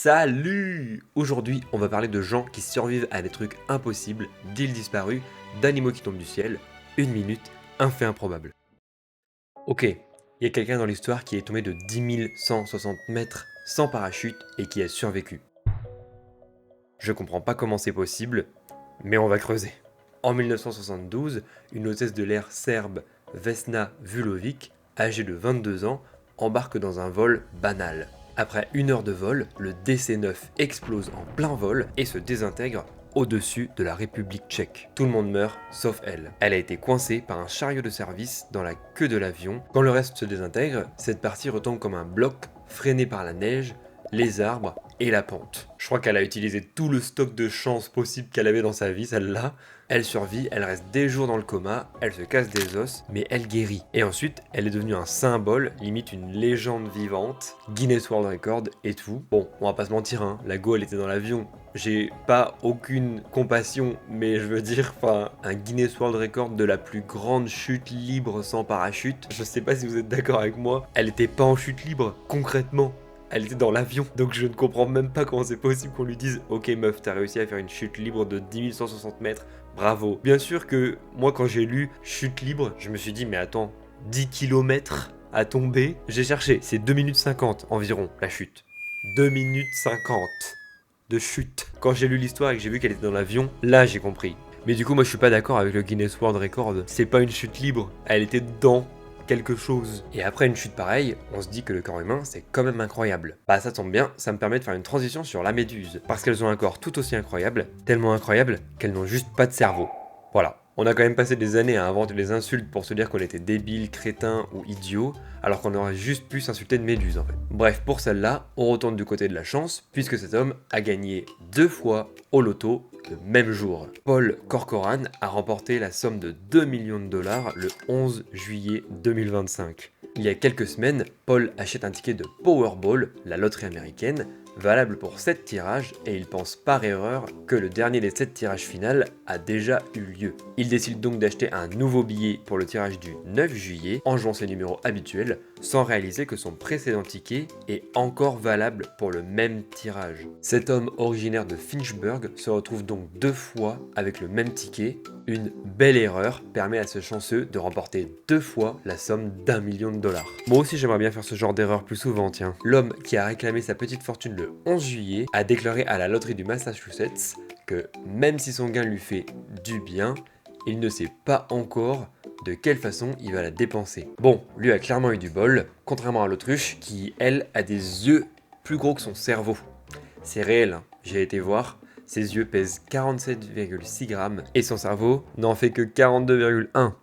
Salut! Aujourd'hui, on va parler de gens qui survivent à des trucs impossibles, d'îles disparues, d'animaux qui tombent du ciel. Une minute, un fait improbable. Ok, il y a quelqu'un dans l'histoire qui est tombé de 10 160 mètres sans parachute et qui a survécu. Je comprends pas comment c'est possible, mais on va creuser. En 1972, une hôtesse de l'air serbe, Vesna Vulovic, âgée de 22 ans, embarque dans un vol banal. Après 1 heure de vol, le DC-9 explose en plein vol et se désintègre au-dessus de la République tchèque. Tout le monde meurt, sauf elle. Elle a été coincée par un chariot de service dans la queue de l'avion. Quand le reste se désintègre, cette partie retombe comme un bloc freiné par la neige, les arbres et la pente. Je crois qu'elle a utilisé tout le stock de chance possible qu'elle avait dans sa vie, celle-là. Elle survit, elle reste des jours dans le coma, elle se casse des os, mais elle guérit. Et ensuite, elle est devenue un symbole, limite une légende vivante, Guinness World Record et tout. Bon, on va pas se mentir, hein, la go elle était dans l'avion. J'ai pas aucune compassion, mais je veux dire, un Guinness World Record de la plus grande chute libre sans parachute. Je sais pas si vous êtes d'accord avec moi, elle était pas en chute libre, concrètement. Elle était dans l'avion, donc je ne comprends même pas comment c'est possible qu'on lui dise « Ok meuf, t'as réussi à faire une chute libre de 10 160 mètres, bravo ». Bien sûr que moi quand j'ai lu « chute libre », je me suis dit « Mais attends, 10 km à tomber ?» J'ai cherché, c'est 2 minutes 50 environ la chute. 2 minutes 50 de chute. Quand j'ai lu l'histoire et que j'ai vu qu'elle était dans l'avion, là j'ai compris. Mais du coup moi je suis pas d'accord avec le Guinness World Record, c'est pas une chute libre, elle était dedans quelque chose. Et après une chute pareille, on se dit que le corps humain c'est quand même incroyable. Bah ça tombe bien, ça me permet de faire une transition sur la méduse, parce qu'elles ont un corps tout aussi incroyable, tellement incroyable qu'elles n'ont juste pas de cerveau. Voilà. On a quand même passé des années à inventer des insultes pour se dire qu'on était débile, crétin ou idiot, alors qu'on aurait juste pu s'insulter de méduse en fait. Bref, pour celle-là, on retourne du côté de la chance, puisque cet homme a gagné 2 fois au loto le même jour. Paul Corcoran a remporté la somme de 2 millions de dollars le 11 juillet 2025. Il y a quelques semaines, Paul achète un ticket de Powerball, la loterie américaine, valable pour 7 tirages, et il pense par erreur que le dernier des 7 tirages final a déjà eu lieu. Il décide donc d'acheter un nouveau billet pour le tirage du 9 juillet, en jouant ses numéros habituels, sans réaliser que son précédent ticket est encore valable pour le même tirage. Cet homme originaire de Finchburg se retrouve donc 2 fois avec le même ticket. Une belle erreur permet à ce chanceux de remporter 2 fois la somme d'1 million de dollars. Moi aussi j'aimerais bien faire ce genre d'erreur plus souvent, tiens. L'homme qui a réclamé sa petite fortune le 11 juillet a déclaré à la loterie du Massachusetts que même si son gain lui fait du bien, il ne sait pas encore de quelle façon il va la dépenser. Bon, lui a clairement eu du bol, contrairement à l'autruche qui, elle, a des yeux plus gros que son cerveau. C'est réel, hein. J'ai été voir, ses yeux pèsent 47,6 grammes et son cerveau n'en fait que 42,1.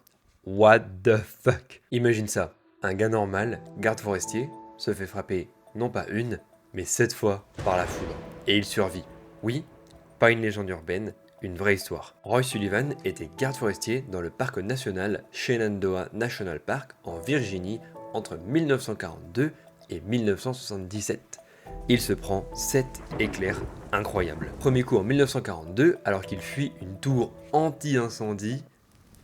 What the fuck? Imagine ça, un gars normal, garde forestier, se fait frapper non pas une, mais 7 fois par la foudre. Et il survit. Oui, pas une légende urbaine, une vraie histoire. Roy Sullivan était garde forestier dans le parc national Shenandoah National Park en Virginie entre 1942 et 1977. Il se prend 7 éclairs incroyables. Premier coup en 1942, alors qu'il fuit une tour anti-incendie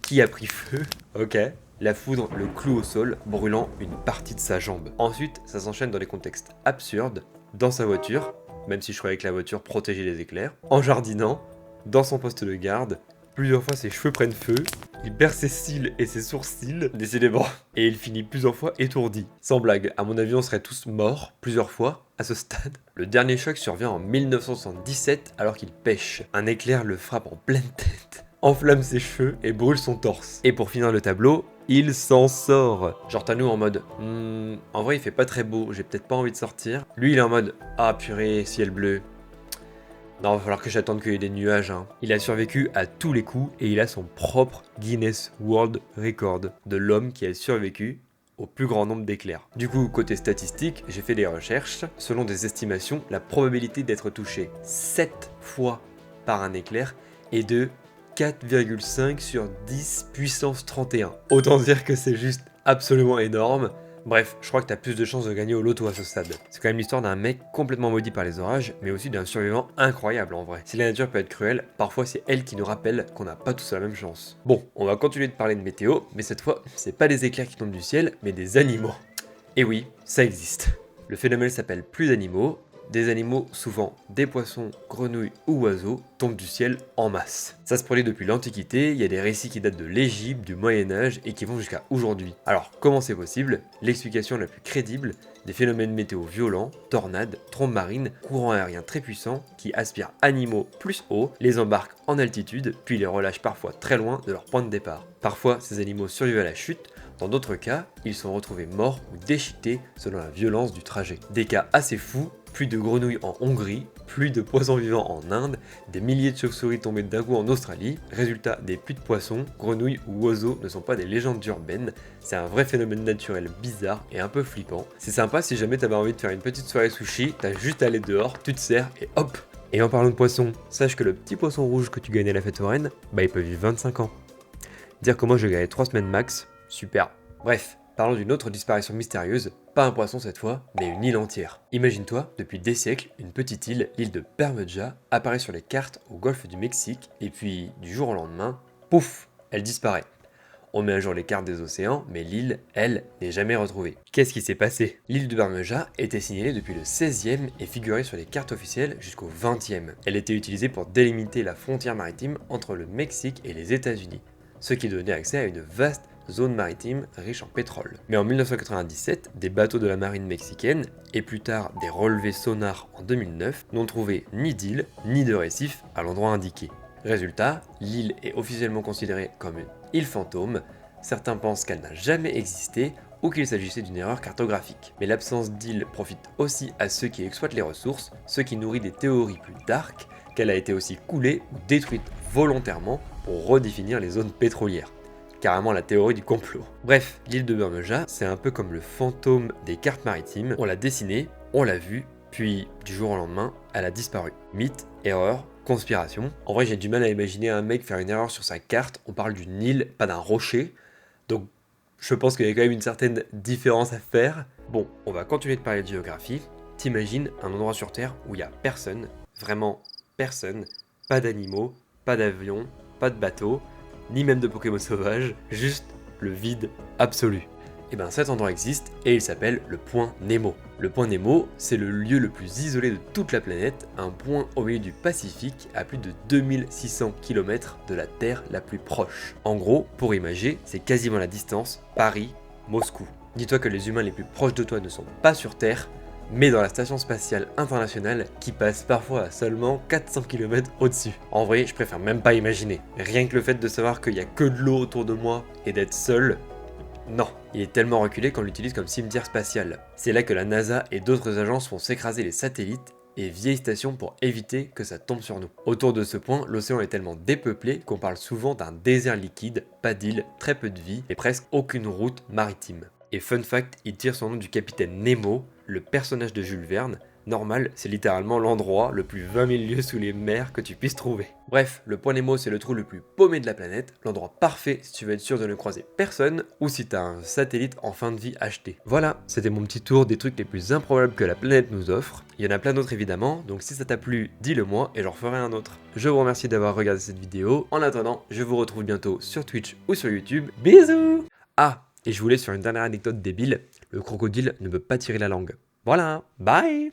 qui a pris feu. Ok. La foudre le cloue au sol, brûlant une partie de sa jambe. Ensuite, ça s'enchaîne dans des contextes absurdes, dans sa voiture, même si je croyais que la voiture protégeait les éclairs, en jardinant, dans son poste de garde, plusieurs fois ses cheveux prennent feu, il perd ses cils et ses sourcils, décidément, et il finit plusieurs fois étourdi. Sans blague, à mon avis on serait tous morts, plusieurs fois, à ce stade. Le dernier choc survient en 1977 alors qu'il pêche. Un éclair le frappe en pleine tête, enflamme ses cheveux et brûle son torse. Et pour finir le tableau, il s'en sort. Genre t'as nous en mode en vrai il fait pas très beau, j'ai peut-être pas envie de sortir. Lui il est en mode ah purée, ciel bleu. Non, va falloir que j'attende qu'il y ait des nuages, hein. Il a survécu à tous les coups et il a son propre Guinness World Record de l'homme qui a survécu au plus grand nombre d'éclairs. Du coup, côté statistique, j'ai fait des recherches. Selon des estimations, la probabilité d'être touché 7 fois par un éclair est de 4,5 sur 10 puissance 31. Autant dire que c'est juste absolument énorme. Bref, je crois que t'as plus de chances de gagner au loto à ce stade. C'est quand même l'histoire d'un mec complètement maudit par les orages, mais aussi d'un survivant incroyable en vrai. Si la nature peut être cruelle, parfois c'est elle qui nous rappelle qu'on n'a pas tous la même chance. Bon, on va continuer de parler de météo, mais cette fois, c'est pas des éclairs qui tombent du ciel, mais des animaux. Et oui, ça existe. Le phénomène s'appelle pluie d'animaux, des animaux, souvent des poissons, grenouilles ou oiseaux, tombent du ciel en masse. Ça se produit depuis l'Antiquité, il y a des récits qui datent de l'Égypte, du Moyen-Âge et qui vont jusqu'à aujourd'hui. Alors, comment c'est possible? L'explication la plus crédible, des phénomènes météo violents, tornades, trombes marines, courants aériens très puissants qui aspirent animaux plus haut, les embarquent en altitude, puis les relâchent parfois très loin de leur point de départ. Parfois, ces animaux survivent à la chute, dans d'autres cas, ils sont retrouvés morts ou déchiquetés selon la violence du trajet. Des cas assez fous, plus de grenouilles en Hongrie, plus de poissons vivants en Inde, des milliers de chauves-souris tombées d'un coup en Australie. Résultat, des puits de poissons, grenouilles ou oiseaux ne sont pas des légendes urbaines, c'est un vrai phénomène naturel bizarre et un peu flippant. C'est sympa si jamais t'avais envie de faire une petite soirée sushi, t'as juste à aller dehors, tu te sers et hop. Et en parlant de poissons, sache que le petit poisson rouge que tu gagnais à la fête foraine, il peut vivre 25 ans. Dire que moi je gagnais 3 semaines max, super. Bref, parlons d'une autre disparition mystérieuse, pas un poisson cette fois, mais une île entière. Imagine-toi, depuis des siècles, une petite île, l'île de Bermuda, apparaît sur les cartes au golfe du Mexique, et puis, du jour au lendemain, pouf, elle disparaît. On met à jour les cartes des océans, mais l'île, elle, n'est jamais retrouvée. Qu'est-ce qui s'est passé? L'île de Bermuda était signalée depuis le 16e et figurait sur les cartes officielles jusqu'au 20e. Elle était utilisée pour délimiter la frontière maritime entre le Mexique et les États-Unis, ce qui donnait accès à une vaste zone maritime riche en pétrole. Mais en 1997, des bateaux de la marine mexicaine, et plus tard des relevés sonars en 2009, n'ont trouvé ni d'île, ni de récif à l'endroit indiqué. Résultat, l'île est officiellement considérée comme une île fantôme, certains pensent qu'elle n'a jamais existé, ou qu'il s'agissait d'une erreur cartographique. Mais l'absence d'île profite aussi à ceux qui exploitent les ressources, ce qui nourrit des théories plus dark, qu'elle a été aussi coulée ou détruite volontairement pour redéfinir les zones pétrolières. Carrément la théorie du complot. Bref, l'île de Bermuda, c'est un peu comme le fantôme des cartes maritimes. On l'a dessinée, on l'a vue, puis du jour au lendemain, elle a disparu. Mythe, erreur, conspiration. En vrai, j'ai du mal à imaginer un mec faire une erreur sur sa carte. On parle d'une île, pas d'un rocher. Donc, je pense qu'il y a quand même une certaine différence à faire. Bon, on va continuer de parler de géographie. T'imagines un endroit sur Terre où il n'y a personne, vraiment personne, pas d'animaux, pas d'avions, pas de bateaux, ni même de Pokémon sauvages, juste le vide absolu. Et bien cet endroit existe et il s'appelle le point Nemo. Le point Nemo, c'est le lieu le plus isolé de toute la planète, un point au milieu du Pacifique à plus de 2600 km de la Terre la plus proche. En gros, pour imager, c'est quasiment la distance Paris-Moscou. Dis-toi que les humains les plus proches de toi ne sont pas sur Terre, mais dans la station spatiale internationale qui passe parfois à seulement 400 km au-dessus. En vrai, je préfère même pas imaginer. Rien que le fait de savoir qu'il y a que de l'eau autour de moi et d'être seul, non. Il est tellement reculé qu'on l'utilise comme cimetière spatial. C'est là que la NASA et d'autres agences font s'écraser les satellites et vieilles stations pour éviter que ça tombe sur nous. Autour de ce point, l'océan est tellement dépeuplé qu'on parle souvent d'un désert liquide, pas d'îles, très peu de vie et presque aucune route maritime. Et fun fact, il tire son nom du capitaine Nemo, le personnage de Jules Verne. Normal, c'est littéralement l'endroit le plus 20 000 lieues sous les mers que tu puisses trouver. Bref, le point Nemo c'est le trou le plus paumé de la planète, l'endroit parfait si tu veux être sûr de ne croiser personne ou si t'as un satellite en fin de vie acheté. Voilà, c'était mon petit tour des trucs les plus improbables que la planète nous offre. Il y en a plein d'autres évidemment, donc si ça t'a plu, dis-le moi et j'en referai un autre. Je vous remercie d'avoir regardé cette vidéo. En attendant, je vous retrouve bientôt sur Twitch ou sur YouTube. Bisous! Ah, et je vous laisse sur une dernière anecdote débile, le crocodile ne peut pas tirer la langue. Voilà, bye!